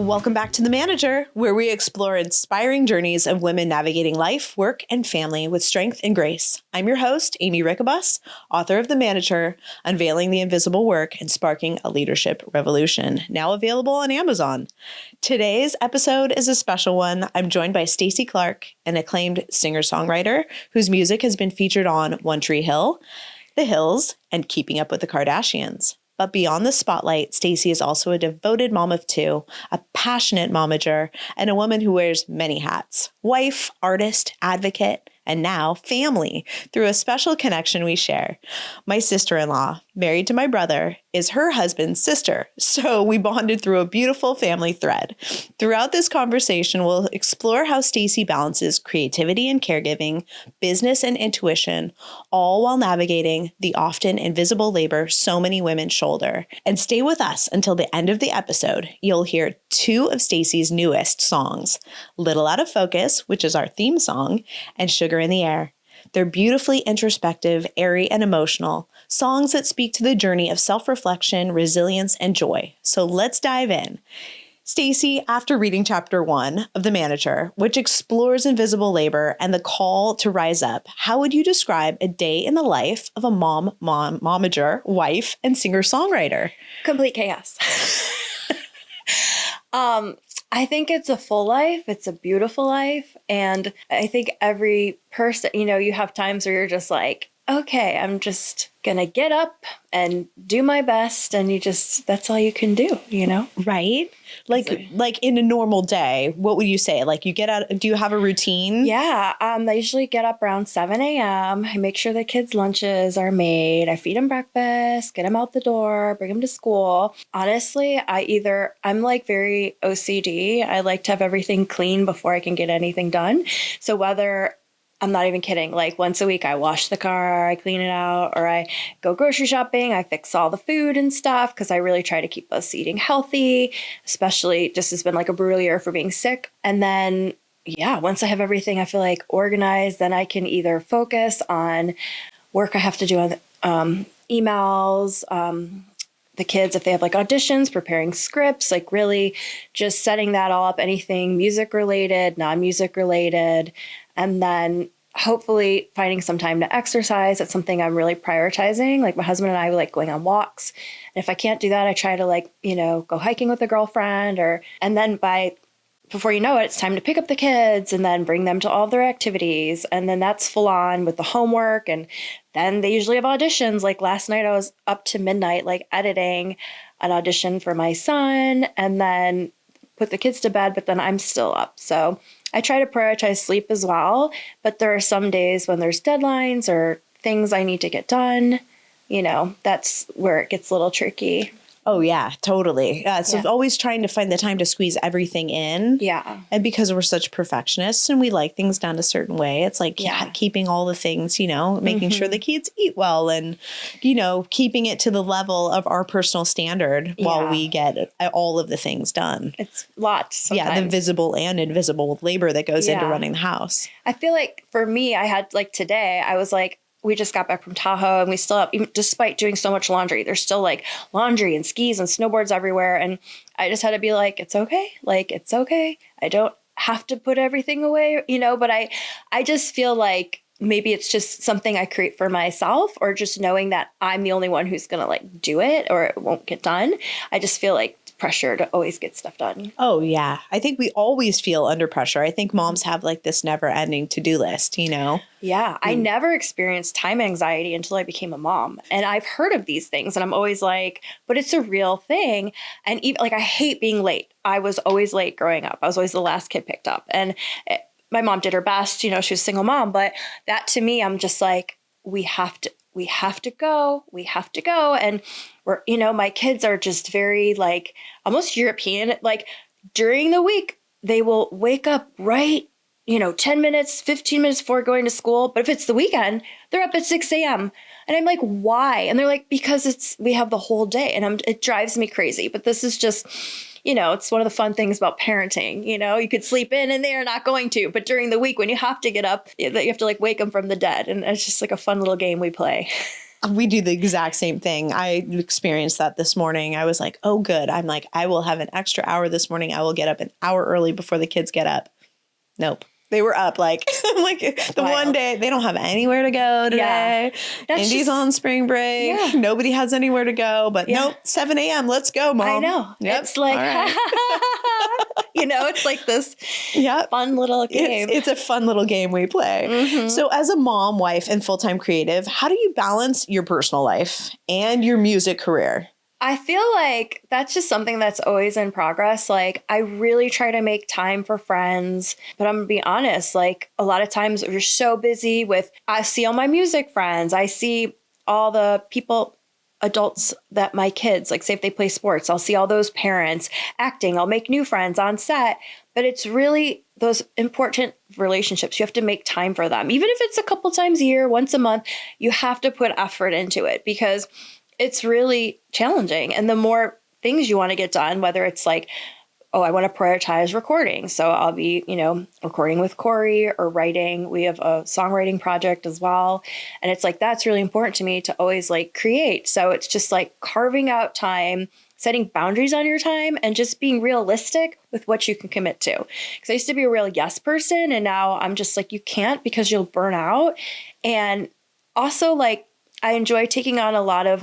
Welcome back to The Momager, where we explore inspiring journeys of women navigating life, work, and family with strength and grace. I'm your host, Aimee Rickabus, author of The Momager, Unveiling the Invisible Work and Sparking a Leadership Revolution, now available on Amazon. Today's episode is a special one. I'm joined by Stacy Clark, an acclaimed singer-songwriter whose music has been featured on One Tree Hill, The Hills, and Keeping Up with the Kardashians. But beyond the spotlight, Stacy is also a devoted mom of two, a passionate momager, and a woman who wears many hats: wife, artist, advocate, and now family, through a special connection we share. My sister-in-law, married to my brother, is her husband's sister, so we bonded through a beautiful family thread. Throughout this conversation, we'll explore how Stacy balances creativity and caregiving, business and intuition, all while navigating the often invisible labor so many women shoulder. And stay with us until the end of the episode. You'll hear two of Stacy's newest songs, Little Out of Focus, which is our theme song, and Sugar in the Air. They're beautifully introspective, airy, and emotional, songs that speak to the journey of self-reflection, resilience, and joy. So let's dive in. Stacy, after reading chapter 1 of The Momager, which explores invisible labor and the call to rise up, how would you describe a day in the life of a momager, wife, and singer-songwriter? Complete chaos. I think it's a full life. It's a beautiful life. And I think every person, you have times where you're just like, okay, I'm just going to get up and do my best. And that's all you can do, Right? Like in a normal day, what would you say? Like you get out, do you have a routine? Yeah. I usually get up around 7 a.m. I make sure the kids' lunches are made. I feed them breakfast, get them out the door, bring them to school. Honestly, I'm like very OCD. I like to have everything clean before I can get anything done. So whether I'm not even kidding. Like once a week, I wash the car, I clean it out, or I go grocery shopping. I fix all the food and stuff because I really try to keep us eating healthy, especially just has been like a brutal year for being sick. And then, once I have everything, I feel like organized, then I can either focus on work I have to do on emails, the kids, if they have like auditions, preparing scripts, like really just setting that all up, anything music related, non-music related. And then hopefully finding some time to exercise. That's something I'm really prioritizing. Like my husband and I like going on walks. And if I can't do that, I try to go hiking with a girlfriend and then before you know it, it's time to pick up the kids and then bring them to all of their activities. And then that's full on with the homework. And then they usually have auditions. Like last night I was up to midnight, like editing an audition for my son and then put the kids to bed, but then I'm still up. So I try to prioritize sleep as well, but there are some days when there's deadlines or things I need to get done. That's where it gets a little tricky. Oh, yeah, totally. So always trying to find the time to squeeze everything in. Yeah. And because we're such perfectionists and we like things done a certain way, it's like keeping all the things, making sure the kids eat well and, keeping it to the level of our personal standard while we get all of the things done. It's lots sometimes. Yeah, the visible and invisible labor that goes into running the house. I feel like for me, I had like today, I was like, we just got back from Tahoe and we still have, even despite doing so much laundry, there's still like laundry and skis and snowboards everywhere. And I just had to be like, it's okay. Like, it's okay. I don't have to put everything away, but I just feel like maybe it's just something I create for myself or just knowing that I'm the only one who's going to like do it or it won't get done. I just feel like pressure to always get stuff done. Oh, yeah. I think we always feel under pressure. I think moms have like this never ending to-do list, Yeah. I never experienced time anxiety until I became a mom. And I've heard of these things and I'm always like, but it's a real thing. And even like, I hate being late. I was always late growing up. I was always the last kid picked up. And my mom did her best, she was a single mom. But that to me, I'm just like, we have to go. And we're, my kids are just very like almost European. Like during the week, they will wake up right, 10 minutes, 15 minutes before going to school. But if it's the weekend, they're up at 6 a.m. And I'm like, why? And they're like, because we have the whole day and it drives me crazy. But this is just, it's one of the fun things about parenting. You could sleep in and they're not going to. But during the week when you have to get up, you have to like wake them from the dead. And it's just like a fun little game we play. We do the exact same thing. I experienced that this morning. I was like, oh, good. I'm like, I will have an extra hour this morning. I will get up an hour early before the kids get up. Nope. They were up like the one day they don't have anywhere to go today. Yeah. Indy's on spring break. Yeah. Nobody has anywhere to go, but nope, 7 a.m. Let's go, Mom. I know. Yep. It's like, right. it's like this fun little game. It's a fun little game we play. Mm-hmm. So as a mom, wife, and full-time creative, how do you balance your personal life and your music career? I feel like that's just something that's always in progress. Like, I really try to make time for friends, but I'm going to be honest, like a lot of times you're so busy with, I see all my music friends. I see all the people, adults that my kids, like say if they play sports, I'll see all those parents acting. I'll make new friends on set, but it's really those important relationships. You have to make time for them. Even if it's a couple times a year, once a month, you have to put effort into it because it's really challenging. And the more things you want to get done, whether it's like, oh, I want to prioritize recording. So I'll be, recording with Corey or writing. We have a songwriting project as well. And it's like, that's really important to me to always like create. So it's just like carving out time, setting boundaries on your time, and just being realistic with what you can commit to. Because I used to be a real yes person. And now I'm just like, you can't because you'll burn out. And also like, I enjoy taking on a lot of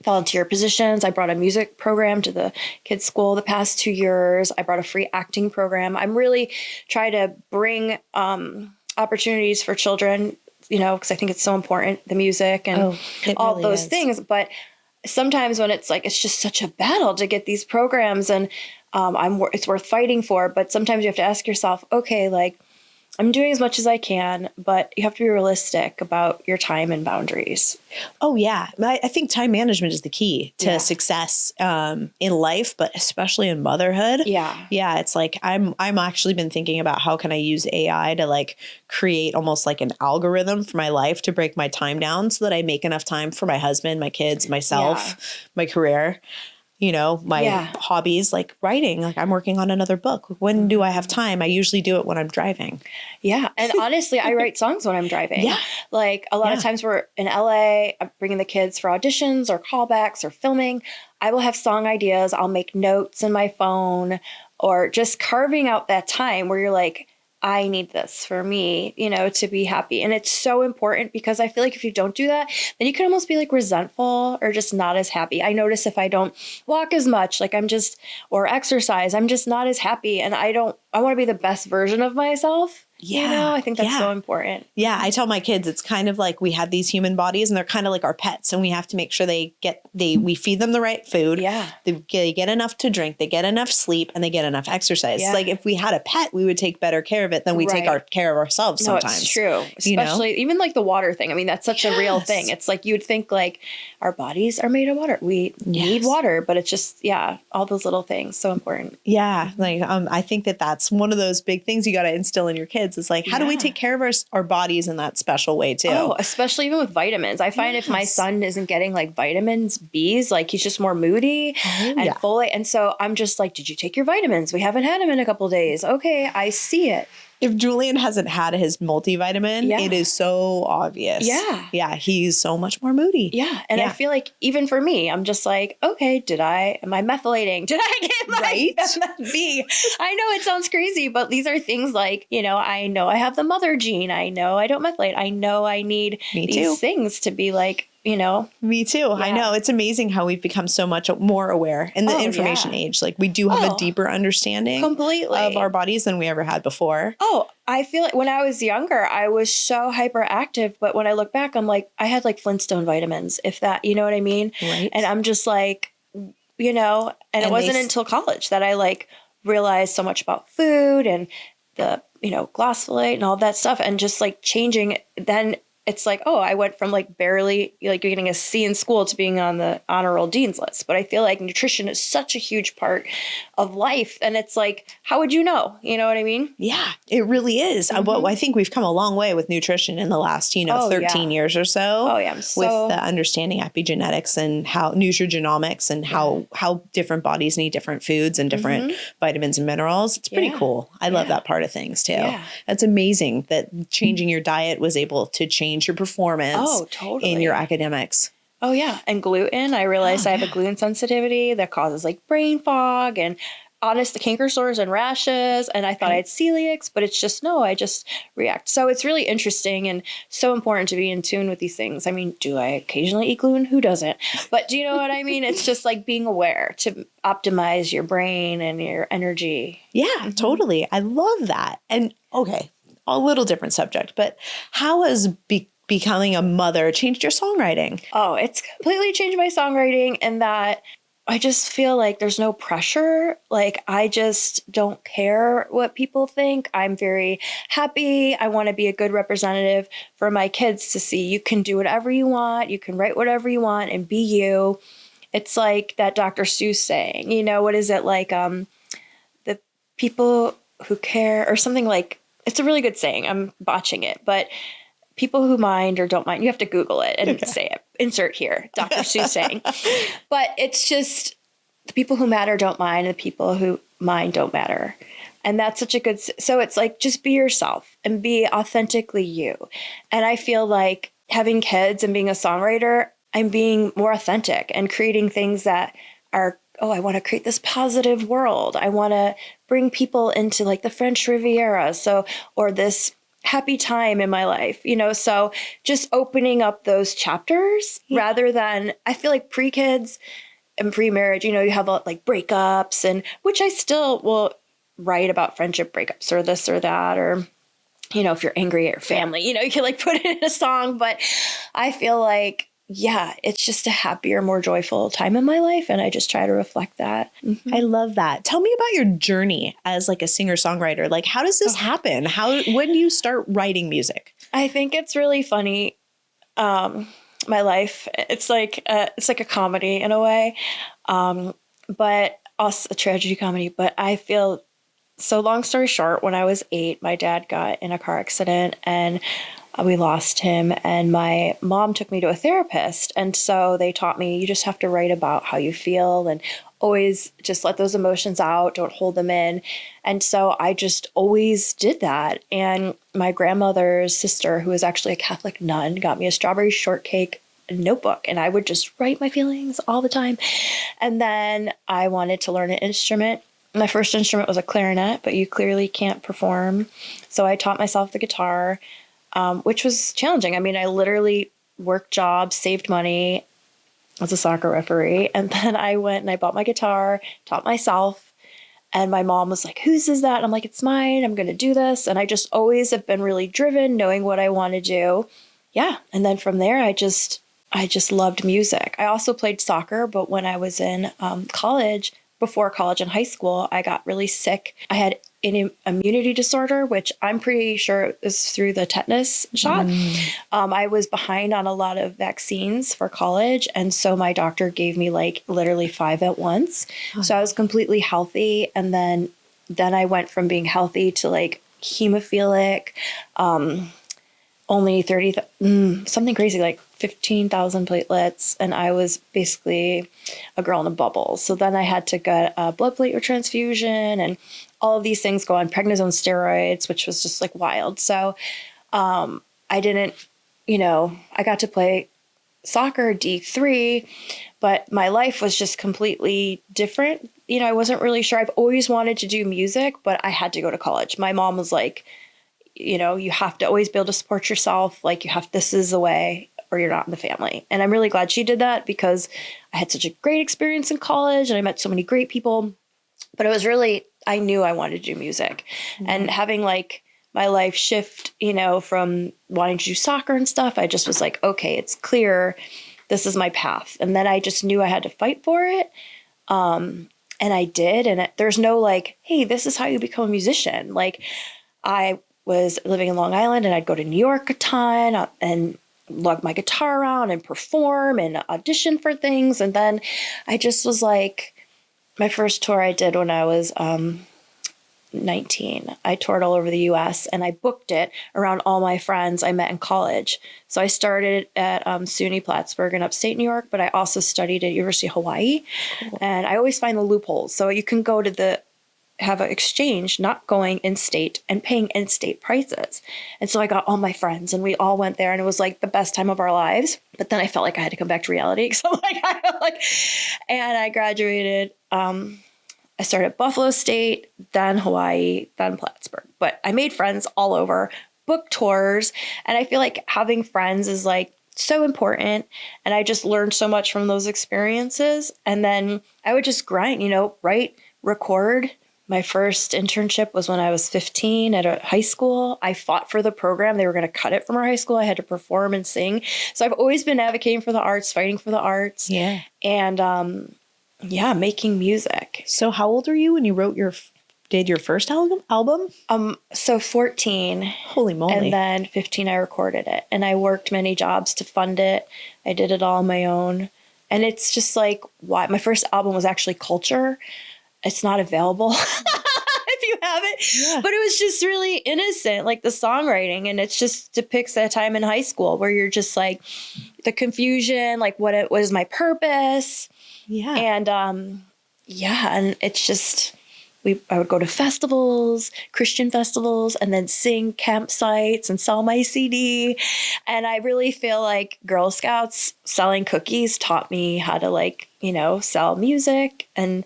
volunteer positions. I brought a music program to the kids' school the past 2 years. I brought a free acting program. I'm really trying to bring opportunities for children, because I think it's so important, the music and all really those things. But sometimes when it's like, it's just such a battle to get these programs and it's worth fighting for. But sometimes you have to ask yourself, okay, like, I'm doing as much as I can, but you have to be realistic about your time and boundaries. Oh, yeah. I think time management is the key to success in life, but especially in motherhood. Yeah. Yeah. It's like I'm actually been thinking about how can I use AI to like create almost like an algorithm for my life to break my time down so that I make enough time for my husband, my kids, myself, my career. My hobbies, like writing, like I'm working on another book. When do I have time? I usually do it when I'm driving. Yeah. And honestly, I write songs when I'm driving. Yeah. Like a lot of times we're in LA, I'm bringing the kids for auditions or callbacks or filming. I will have song ideas. I'll make notes in my phone or just carving out that time where you're like, I need this for me, to be happy. And it's so important because I feel like if you don't do that, then you can almost be like resentful or just not as happy. I notice if I don't walk as much, like or exercise, I'm just not as happy. And I want to be the best version of myself. Yeah. I think that's so important. Yeah. I tell my kids, it's kind of like we have these human bodies and they're kind of like our pets and we have to make sure we feed them the right food. Yeah. They get enough to drink, they get enough sleep, and they get enough exercise. Yeah. Like if we had a pet, we would take better care of it than we take care of ourselves sometimes. No, it's true. Especially even like the water thing. I mean, that's such a real thing. It's like you'd think like our bodies are made of water. We need water, but it's just, all those little things. So important. Yeah. Like I think that's one of those big things you got to instill in your kids. It's like, how do we take care of our bodies in that special way too? Oh, especially even with vitamins. I find if my son isn't getting like vitamins, B's, like he's just more moody and folate. And so I'm just like, did you take your vitamins? We haven't had them in a couple of days. Okay, I see it. If Julian hasn't had his multivitamin, it is so obvious. Yeah. Yeah. He's so much more moody. Yeah. And I feel like even for me, I'm just like, okay, am I methylating? Did I get my MFB? I know it sounds crazy, but these are things like, I know I have the mother gene. I know I don't methylate. I know I need these things to be like, Me too. Yeah. I know. It's amazing how we've become so much more aware in the information age. Like we do have a deeper understanding of our bodies than we ever had before. Oh, I feel like when I was younger, I was so hyperactive. But when I look back, I'm like, I had like Flintstone vitamins, if that, you know what I mean? Right. And I'm just like, and it wasn't until college that I like realized so much about food and the, glyphosate and all that stuff and just like changing. Then it's like, oh, I went from like barely like getting a C in school to being on the honor roll dean's list. But I feel like nutrition is such a huge part of life. And it's like, how would you know? You know what I mean? Yeah, it really is. Well, I think we've come a long way with nutrition in the last, 13 years or so. Oh, yeah. With the understanding epigenetics and how nutrigenomics and how different bodies need different foods and different vitamins and minerals. It's pretty cool. I love that part of things too. Yeah. It's amazing that changing your diet was able to change change your performance Oh, totally. in your academics. Oh, yeah. And gluten. I realized Oh, I have a gluten sensitivity that causes like brain fog and honest canker sores and rashes. And I thought I had celiacs, but it's just no, I just react. So it's really interesting and so important to be in tune with these things. I mean, do I occasionally eat gluten? Who doesn't? But do you know what I mean? It's just like being aware to optimize your brain and your energy. Yeah, totally. I love that. And okay, a little different subject, but how has becoming a mother changed your songwriting? Oh, it's completely changed my songwriting in that I just feel like there's no pressure. Like, I just don't care what people think. I'm very happy. I want to be a good representative for my kids to see you can do whatever you want. You can write whatever you want and be you. It's like that Dr. Seuss saying, you know, what is it like? The people who care or something like, it's a really good saying. I'm botching it, but people who mind or don't mind, you have to Google it and say it. Insert here, Dr. Seuss saying. But it's just the people who matter don't mind, and the people who mind don't matter. And that's such a good, so it's like, just be yourself and be authentically you. And I feel like having kids and being a songwriter, I'm being more authentic and creating things that are, oh, I want to create this positive world. I want to bring people into like the French Riviera. So, or this happy time in my life, you know, so just opening up those chapters rather than, I feel like pre-kids and pre-marriage, you know, you have like breakups and which I still will write about friendship breakups or this or that, or, you know, if you're angry at your family, you know, you can like put it in a song, but I feel like, yeah, it's just a happier, more joyful time in my life. And I just try to reflect that. Mm-hmm. I love that. Tell me about your journey as like a singer-songwriter. Like, how does this happen? When do you start writing music? I think it's really funny. My life, it's like a comedy in a way, but also a tragedy comedy. But I feel, so long story short, when I was 8, my dad got in a car accident and we lost him, and my mom took me to a therapist. And so they taught me, you just have to write about how you feel and always just let those emotions out. Don't hold them in. And so I just always did that. And my grandmother's sister, who was actually a Catholic nun, got me a strawberry shortcake notebook, and I would just write my feelings all the time. And then I wanted to learn an instrument. My first instrument was a clarinet, but you clearly can't perform. So I taught myself the guitar, which was challenging. I mean, I literally worked jobs, saved money as a soccer referee. And then I went and I bought my guitar, taught myself. And my mom was like, whose is that? And I'm like, it's mine. I'm going to do this. And I just always have been really driven, knowing what I want to do. Yeah. And then from there, I just loved music. I also played soccer, but when I was in college, before college and high school, I got really sick. I had an immunity disorder, which I'm pretty sure is through the tetanus shot. I was behind on a lot of vaccines for college. And so my doctor gave me like literally 5 at once. So I was completely healthy. And then I went from being healthy to like hemophilic, only 30, something crazy, like 15,000 platelets. And I was basically a girl in a bubble. So then I had to get a blood platelet transfusion and all of these things go on prednisone steroids, which was just like wild. So I didn't, I got to play soccer D3, but my life was just completely different. I wasn't really sure. I've always wanted to do music, but I had to go to college. My mom was like, you have to always be able to support yourself. Like this is the way, or you're not in the family. And I'm really glad she did that because I had such a great experience in college and I met so many great people, but it was really, I knew I wanted to do music. And having like my life shift, from wanting to do soccer and stuff, I just was like, okay, it's clear. This is my path. And then I just knew I had to fight for it. And I did. And there's no like, hey, this is how you become a musician. Like I was living in Long Island and I'd go to New York a ton and lug my guitar around and perform and audition for things. And then I just was like, my first tour I did when I was 19, I toured all over the US and I booked it around all my friends I met in college. So I started at SUNY Plattsburgh in upstate New York, but I also studied at University of Hawaii. Cool. And I always find the loopholes. So you can go to the have an exchange, not going in state and paying in state prices. And so I got all my friends and we all went there and it was like the best time of our lives. But then I felt like I had to come back to reality. So and I graduated. I started at Buffalo State, then Hawaii, then Plattsburgh. But I made friends all over, booked tours. And I feel like having friends is like so important. And I just learned so much from those experiences. And then I would just grind, write, record. My first internship was when I was 15 at a high school. I fought for the program. They were going to cut it from our high school. I had to perform and sing. So I've always been advocating for the arts, fighting for the arts. Yeah. And making music. So how old are you when you did your first album? So 14. Holy moly. And then 15, I recorded it. And I worked many jobs to fund it. I did it all on my own. And it's just like, why my first album was actually Culture. It's not available if you have it. Yeah. But it was just really innocent, like the songwriting. And it just depicts that time in high school where you're just like the confusion, like what is my purpose? Yeah. And and it's just I would go to festivals, Christian festivals, and then sing campsites and sell my CD. And I really feel like Girl Scouts selling cookies taught me how to sell music and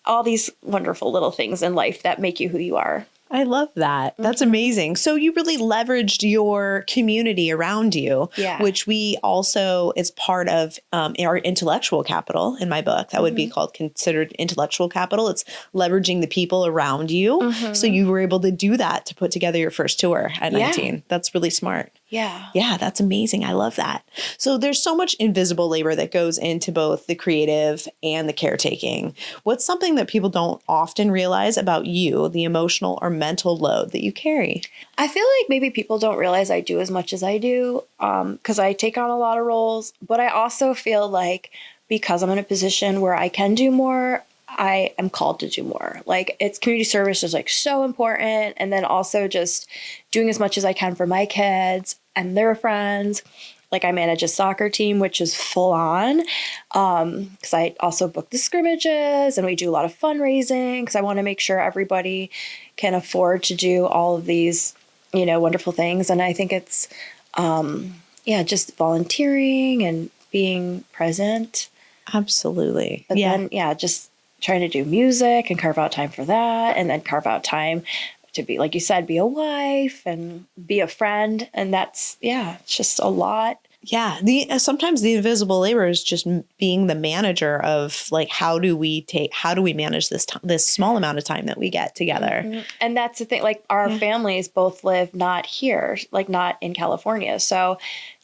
all these wonderful little things in life that make you who you are. I love that. That's amazing. So you really leveraged your community around you, which we also, it's part of our intellectual capital in my book. That would be considered intellectual capital. It's leveraging the people around you. So you were able to do that to put together your first tour at 19. That's really smart. Yeah. Yeah, that's amazing. I love that. So there's so much invisible labor that goes into both the creative and the caretaking. What's something that people don't often realize about you, the emotional or mental load that you carry? I feel like maybe people don't realize I do as much as I do because I take on a lot of roles. But I also feel like because I'm in a position where I can do more, I am called to do more. Like it's community service is like so important. And then also just doing as much as I can for my kids and their friends. Like I manage a soccer team, which is full on because I also book the scrimmages and we do a lot of fundraising because I want to make sure everybody can afford to do all of these, wonderful things. And I think it's, just volunteering and being present. Absolutely. But then, just trying to do music and carve out time for that and then carve out time to be, like you said, be a wife and be a friend. And that's, it's just a lot. Yeah. Sometimes the invisible labor is just being the manager of like, how do we manage this small amount of time that we get together? And that's the thing, like our families both live not here, like not in California. So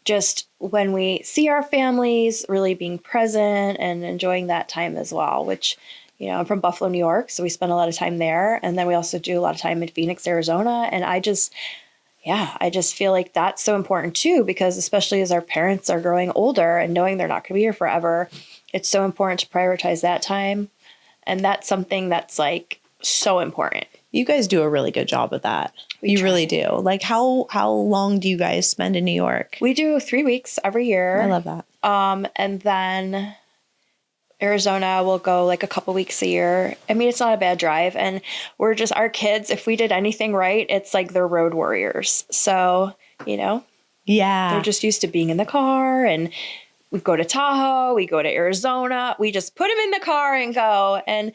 just when we see our families really being present and enjoying that time as well, which, I'm from Buffalo, New York, so we spend a lot of time there. And then we also do a lot of time in Phoenix, Arizona. And I just feel like that's so important too, because especially as our parents are growing older and knowing they're not going to be here forever, it's so important to prioritize that time. And that's something that's like so important. You guys do a really good job with that. You really do. Like how long do you guys spend in New York? We do 3 weeks every year. I love that. And then Arizona will go like a couple weeks a year. I mean, it's not a bad drive. And we're just, our kids, if we did anything right, it's like they're road warriors. So, they're just used to being in the car and we go to Tahoe, we go to Arizona, we just put them in the car and go. And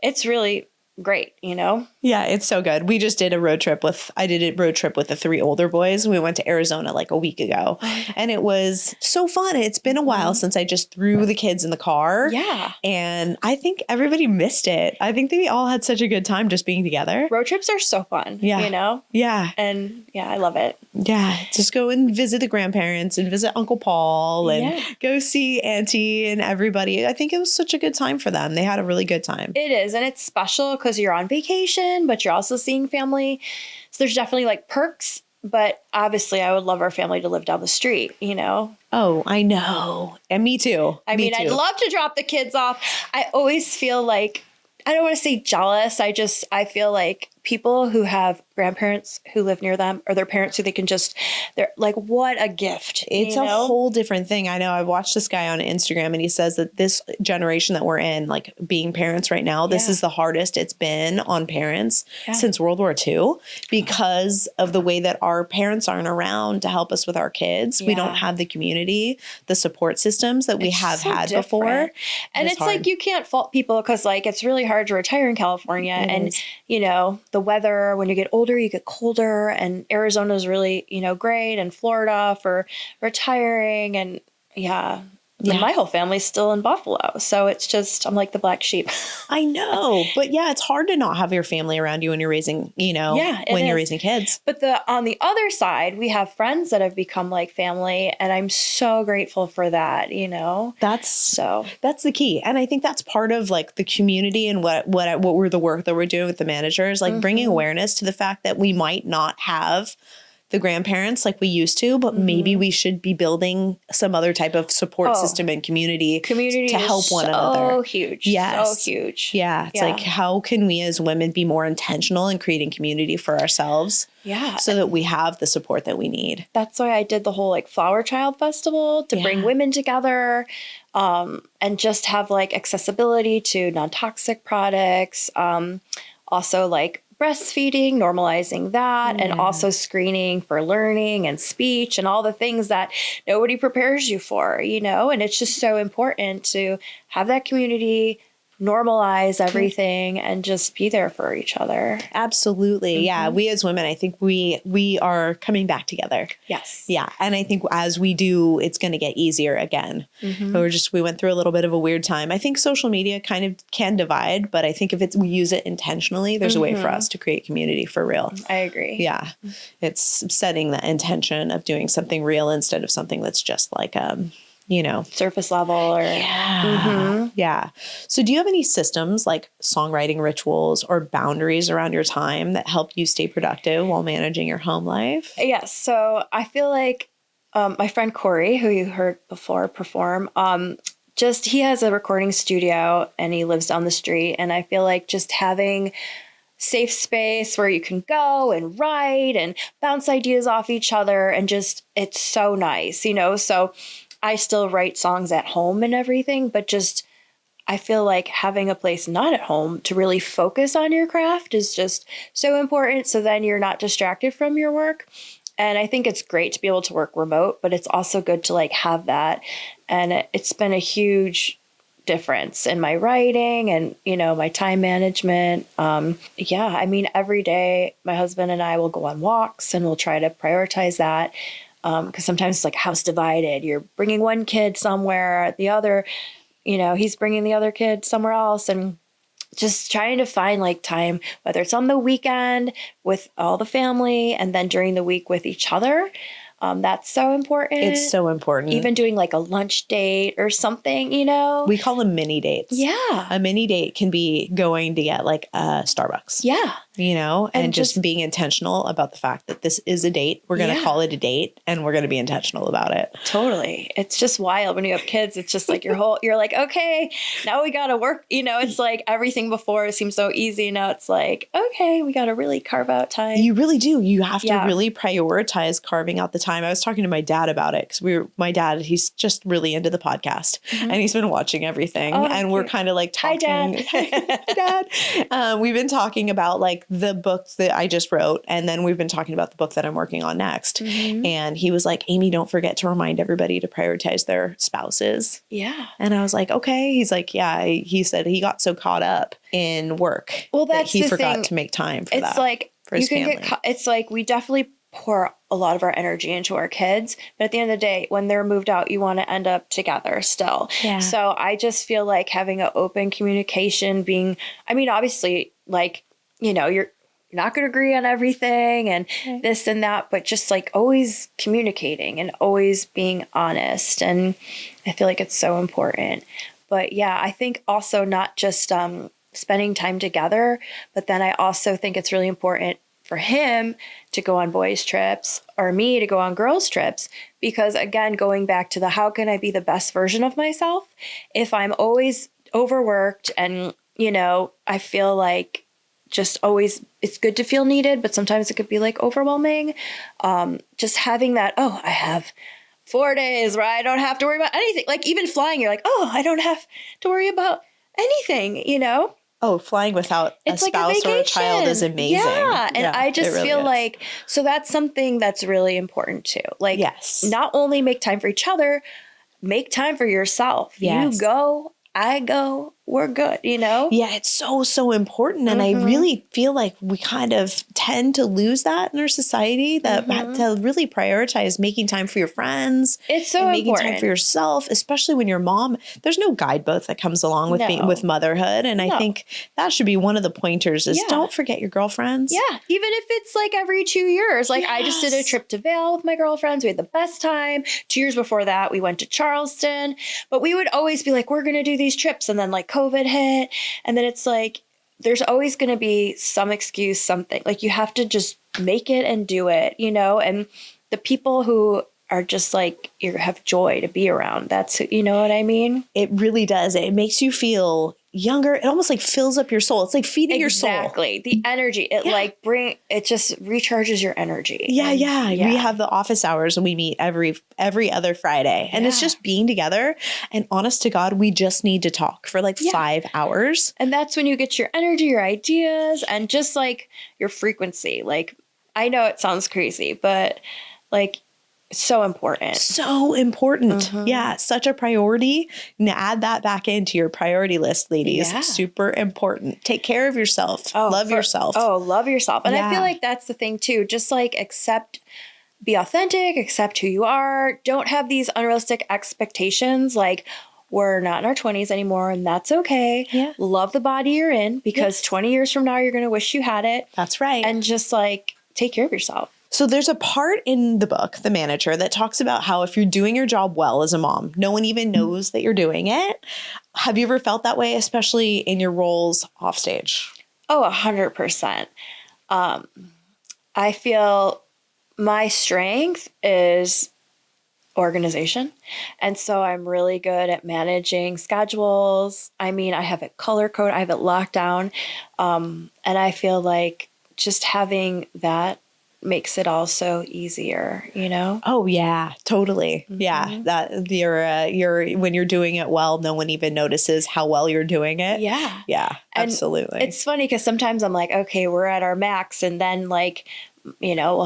it's really great, Yeah, it's so good. We just did a road trip with the 3 older boys. We went to Arizona like a week ago and it was so fun. It's been a while since I just threw the kids in the car. Yeah. And I think everybody missed it. I think they all had such a good time just being together. Road trips are so fun, Yeah. And I love it. Yeah. Just go and visit the grandparents and visit Uncle Paul and go see Auntie and everybody. I think it was such a good time for them. They had a really good time. It is. And it's special because you're on vacation, but you're also seeing family. So there's definitely like perks, but obviously I would love our family to live down the street, Oh, I know. And me too. I mean, I'd love to drop the kids off. I always feel like, I don't want to say jealous. I feel like people who have grandparents who live near them or their parents who they're like, what a gift. It's a whole different thing. I know I've watched this guy on Instagram and he says that this generation that we're in, like being parents right now, this is the hardest it's been on parents since World War II because of the way that our parents aren't around to help us with our kids. We don't have the community, the support systems that we have had before. And it's like, you can't fault people because like, it's really hard to retire in California. And, you know, the weather, when you get older, you get colder, and Arizona is really, you know, great, and Florida for retiring. And and my whole family's still in Buffalo. So it's just, I'm like the black sheep. I know. But yeah, it's hard to not have your family around you when you're raising, you know, when you're raising kids. But on the other side, we have friends that have become like family. And I'm so grateful for that, you know? That's the key. And I think that's part of like the community and what we're the work that we're doing with the managers, like bringing awareness to the fact that we might not have the grandparents like we used to, but maybe we should be building some other type of support system and community to help one another. Huge. Yes. So huge. Yeah. It's like, how can we as women be more intentional in creating community for ourselves? Yeah. So that we have the support that we need. That's why I did the whole like Flower Child Festival to bring women together, and just have like accessibility to non-toxic products. Also like breastfeeding, normalizing that, and also screening for learning and speech and all the things that nobody prepares you for, you know? And it's just so important to have that community, normalize everything, and just be there for each other. Absolutely. Yeah. We as women, I think we are coming back together. Yes. Yeah. And I think as we do, it's going to get easier again. We went through a little bit of a weird time. I think social media kind of can divide, but I think if we use it intentionally, there's a way for us to create community for real. I agree. Yeah. It's setting the intention of doing something real instead of something that's just like, you know, surface level or yeah. So do you have any systems like songwriting rituals or boundaries around your time that help you stay productive while managing your home life? Yes. So I feel like my friend Corey, who you heard before perform, he has a recording studio and he lives down the street. And I feel like just having safe space where you can go and write and bounce ideas off each other, and just, it's so nice, you know? So I still write songs at home and everything, but just, I feel like having a place not at home to really focus on your craft is just so important. So then you're not distracted from your work. And I think it's great to be able to work remote, but it's also good to like have that. And it's been a huge difference in my writing and, you know, my time management. I mean, every day my husband and I will go on walks and we'll try to prioritize that. Because sometimes it's like house divided. You're bringing one kid somewhere, the other, you know, he's bringing the other kid somewhere else, and just trying to find like time, whether it's on the weekend with all the family and then during the week with each other. That's so important. It's so important. Even doing like a lunch date or something, you know? We call them mini dates. Yeah. A mini date can be going to get like a Starbucks. Yeah. You know, and just being intentional about the fact that this is a date. We're going to call it a date and we're going to be intentional about it. Totally. It's just wild when you have kids. It's just like you're like, okay, now we got to work. You know, it's like everything before seems so easy. Now it's like, okay, we got to really carve out time. You really do. You have to really prioritize carving out the time. I was talking to my dad about it because my dad, he's just really into the podcast and he's been watching everything. And we're kind of like talking. Hi, Dad. Dad. We've been talking about like the book that I just wrote. And then we've been talking about the book that I'm working on next. And he was like, Aimee, don't forget to remind everybody to prioritize their spouses. Yeah. And I was like, okay. He's like, yeah. He said he got so caught up in work that he forgot to make time for that. It's like, for his family. It's like we definitely pour a lot of our energy into our kids, but at the end of the day, when they're moved out, you want to end up together still. Yeah. So I just feel like having an open communication, obviously, like, you know, you're not going to agree on everything and this and that, but just like always communicating and always being honest. And I feel like it's so important. But yeah, I think also not just spending time together, but then I also think it's really important for him to go on boys' trips or me to go on girls' trips. Because again, going back to the how can I be the best version of myself if I'm always overworked and, you know, I feel like just always, it's good to feel needed, but sometimes it could be like overwhelming. Just having that, oh, I have 4 days where I don't have to worry about anything. Like even flying, you're like, oh, I don't have to worry about anything, you know? Oh, flying without a It's like a spouse or a child is vacation. amazing. Yeah. And I it just really feel is. like, so that's something that's really important too. Like, Yes. not only make time for each other, make time for yourself. Yes. You go, I go, we're good, you know? Yeah, it's so, so important. And I really feel like we kind of tend to lose that in our society, that to really prioritize making time for your friends. It's so and making important. time for yourself, especially when you're a mom. There's no guidebook that comes along with being, No. with motherhood. And I think that should be one of the pointers is Yeah. don't forget your girlfriends. Yeah, even if it's like every 2 years. Like I just did a trip to Vail with my girlfriends. We had the best time. 2 years before that, we went to Charleston. But we would always be like, we're going to do these trips. And then like COVID hit. And then it's like, there's always going to be some excuse, something. Like you have to just make it and do it, you know? And the people who are just like, you have joy to be around. That's, you know what I mean? It really does. It makes you feel younger. It almost like fills up your soul. It's like feeding your soul. Exactly. The energy. It it just recharges your energy. Yeah, And, yeah. We have the office hours and we meet every other Friday. And it's just being together. And honest to God, we just need to talk for like 5 hours. And that's when you get your energy, your ideas, and just like your frequency. Like, I know it sounds crazy, but like, so important. So important. Yeah, such a priority. And add that back into your priority list, ladies. Yeah. Super important. Take care of yourself. Love yourself. Oh, love yourself. And I feel like that's the thing too. Just like be authentic, accept who you are. Don't have these unrealistic expectations. Like, we're not in our 20s anymore, and that's okay. Yeah. Love the body you're in, because 20 years from now, you're going to wish you had it. That's right. And just like take care of yourself. So there's a part in the book, The Manager, that talks about how if you're doing your job well as a mom, no one even knows that you're doing it. Have you ever felt that way, especially in your roles off stage? Oh, 100%. I feel my strength is organization. And so I'm really good at managing schedules. I mean, I have it color coded, I have it locked down. And I feel like just having that makes it also easier, you know? Oh yeah, totally. Yeah, that you're when you're doing it well, no one even notices how well you're doing it. Yeah. Yeah, absolutely. And it's funny because sometimes I'm like, okay, we're at our max, and then like, you know,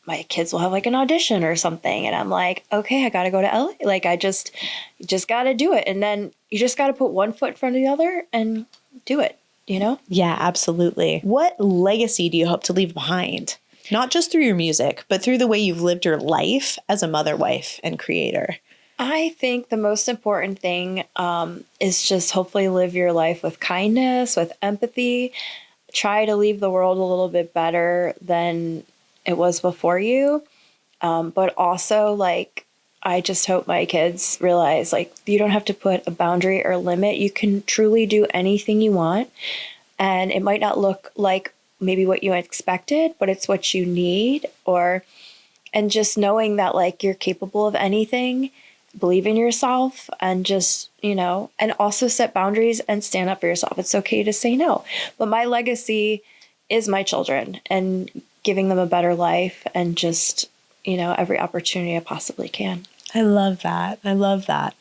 my kids will have like an audition or something, and I'm like, okay, I got to go to LA. Like you just got to do it, and then you just got to put one foot in front of the other and do it, you know? Yeah, absolutely. What legacy do you hope to leave behind? Not just through your music, but through the way you've lived your life as a mother, wife, and creator. I think the most important thing is just hopefully live your life with kindness, with empathy. Try to leave the world a little bit better than it was before you. But also, like, I just hope my kids realize, like, you don't have to put a boundary or limit. You can truly do anything you want. And it might not look like maybe what you expected, but it's what you need. And just knowing that like you're capable of anything, believe in yourself, and just, you know, and also set boundaries and stand up for yourself. It's okay to say no. But my legacy is my children and giving them a better life, and just, you know, every opportunity I possibly can. I love that. I love that.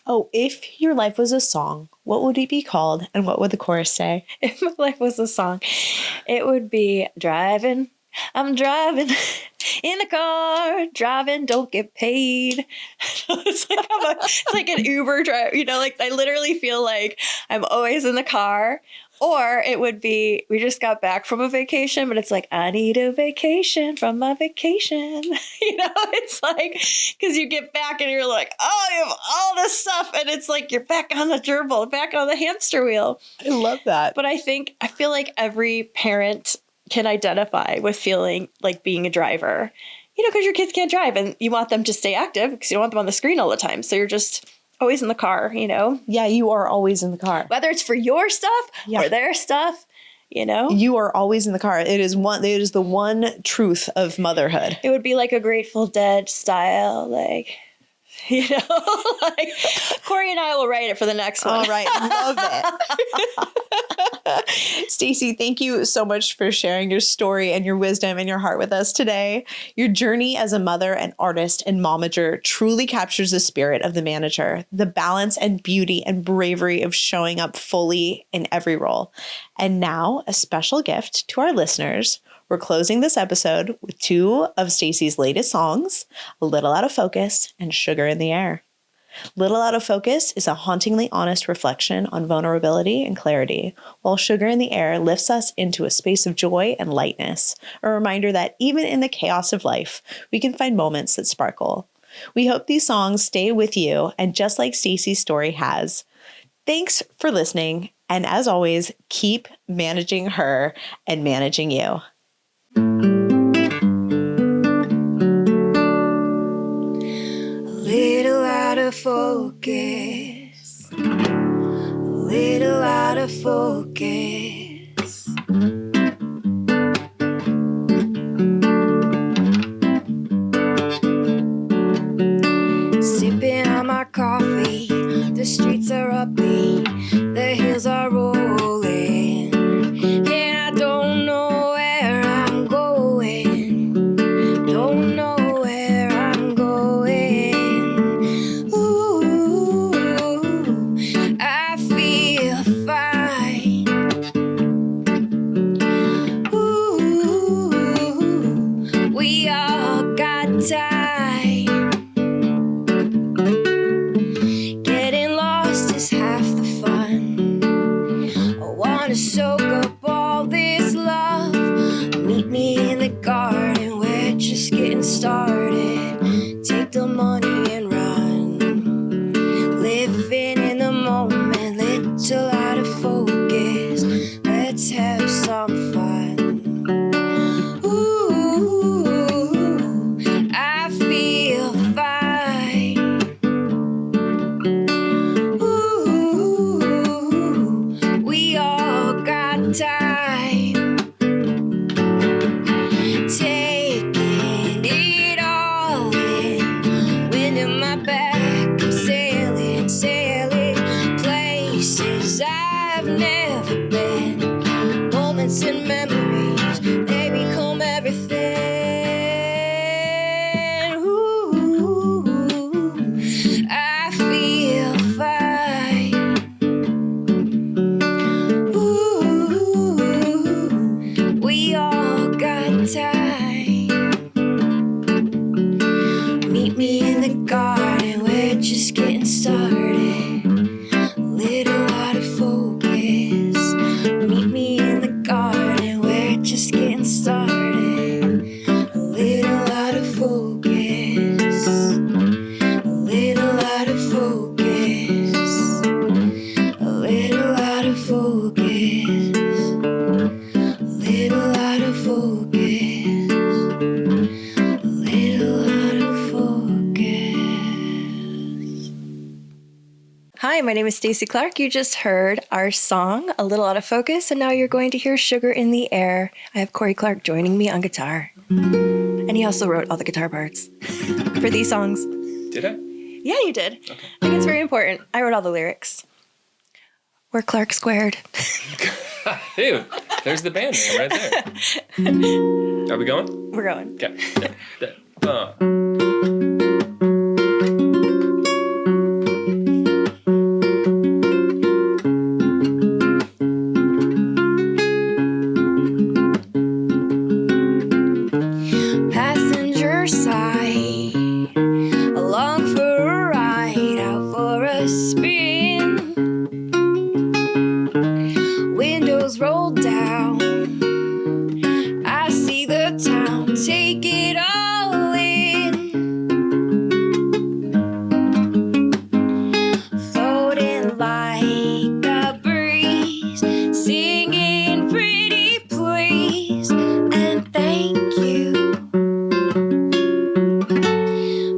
Oh, if your life was a song, what would it be called, and what would the chorus say? If my life was a song, it would be driving. I'm driving in the car, driving, don't get paid. It's like an Uber driver, you know, like I literally feel like I'm always in the car. Or it would be, we just got back from a vacation, but it's like, I need a vacation from my vacation. You know, it's like, because you get back and you're like, oh, I have all this stuff. And it's like, you're back on the gerbil, back on the hamster wheel. I love that. But I feel like every parent can identify with feeling like being a driver, you know, because your kids can't drive and you want them to stay active because you don't want them on the screen all the time. So you're just always in the car, you know? Yeah, you are always in the car. Whether it's for your stuff or their stuff, you know? You are always in the car. It is the one truth of motherhood. It would be like a Grateful Dead style, like, you know, like Corey and I will write it for the next one. All right. Love it. Stacy, thank you so much for sharing your story and your wisdom and your heart with us today. Your journey as a mother and artist and momager truly captures the spirit of the manager, the balance and beauty and bravery of showing up fully in every role. And now, a special gift to our listeners. We're closing this episode with two of Stacy's latest songs, A Little Out of Focus and Sugar in the Air. Little Out of Focus is a hauntingly honest reflection on vulnerability and clarity, while Sugar in the Air lifts us into a space of joy and lightness, a reminder that even in the chaos of life, we can find moments that sparkle. We hope these songs stay with you, and just like Stacy's story has. Thanks for listening, and as always, keep managing her and managing you. Little out of focus, a little out of focus. Sipping on my coffee, the streets are upbeat, the hills are rolling, and I don't know where I'm going, don't know where I'm going. Ooh, I feel fine. Ooh, we all got time. Getting lost is half the fun. I wanna soak up all this love. Meet me in the garden, we're just getting started. Take the money and run. Living in the moment, little out of focus. Let's have some fun. Ooh, I feel fine. Ooh, we all got time. Taking it all in. Wind in my back, I'm sailing, sailing. Places I've never been. Moments and memories, they become everything. Ooh, I feel fine. Ooh, we all got time. Meet me in the garden, we're just getting started. A little out of focus. Meet me in the garden, we're just getting started. A little out of focus. A little out of focus. A little out of focus. A little out of focus. A little out of focus. Hi, my name is Stacy Clark. You just heard our song, A Little Out of Focus, and now you're going to hear Sugar in the Air. I have Corey Clark joining me on guitar. And he also wrote all the guitar parts for these songs. Did I? Yeah, you did. Okay. I think it's very important. I wrote all the lyrics. We're Clark Squared. Dude, there's the band name right there. Are we going? We're going. Okay. Passenger side, along for a ride, out for a spin. Windows rolled down, I see the town, take it all in. Floating like a breeze, singing pretty please and thank you.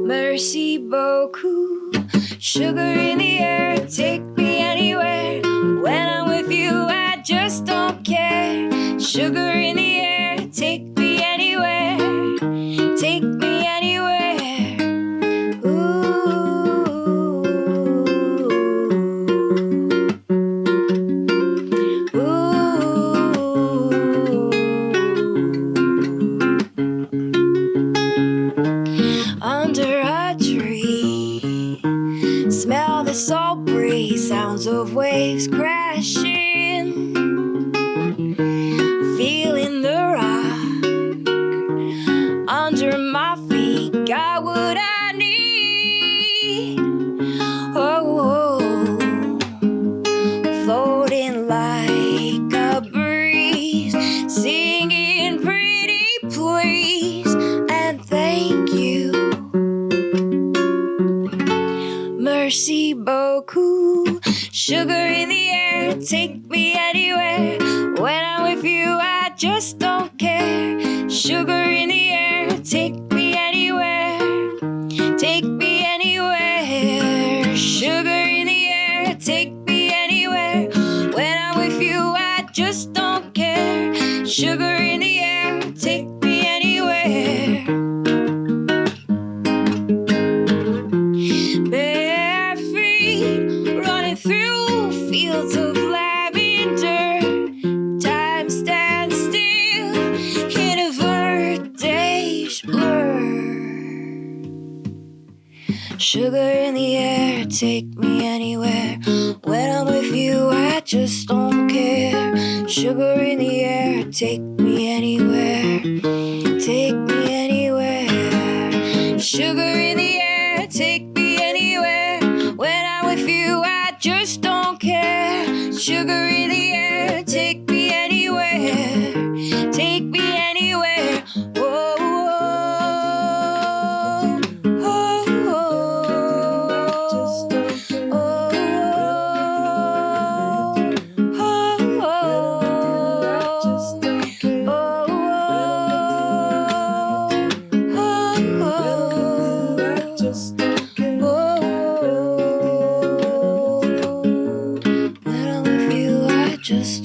Merci beaucoup. Sugar in the air, take me anywhere. When I'm with you, I just don't care. Sugar in the air, take me anywhere. Take me anywhere. Ooh. Ooh. ball breeze, sounds of waves crashing, feeling the rock under my feet, got what I need. Oh, floating like a breeze, singing pretty please and thank you. Merci beaucoup. Sugar in the air, take me anywhere. When I'm with you, I just don't care. Sugar in the air, take me anywhere. Take me anywhere. Sugar in the air, take me anywhere. When I'm with you, I just don't care. Sugar in the air, take me anywhere. Bare feet running through fields of lavender. Time stands still in a vertige blur. Sugar in the air, take me anywhere. When I'm with you, I just don't care. Sugar in the air, take me anywhere. Take me anywhere. Sugar in the air, take me anywhere. When I'm with you, I just don't care. Sugar in the air, take me anywhere. Take me anywhere. Whoa, whoa, oh, just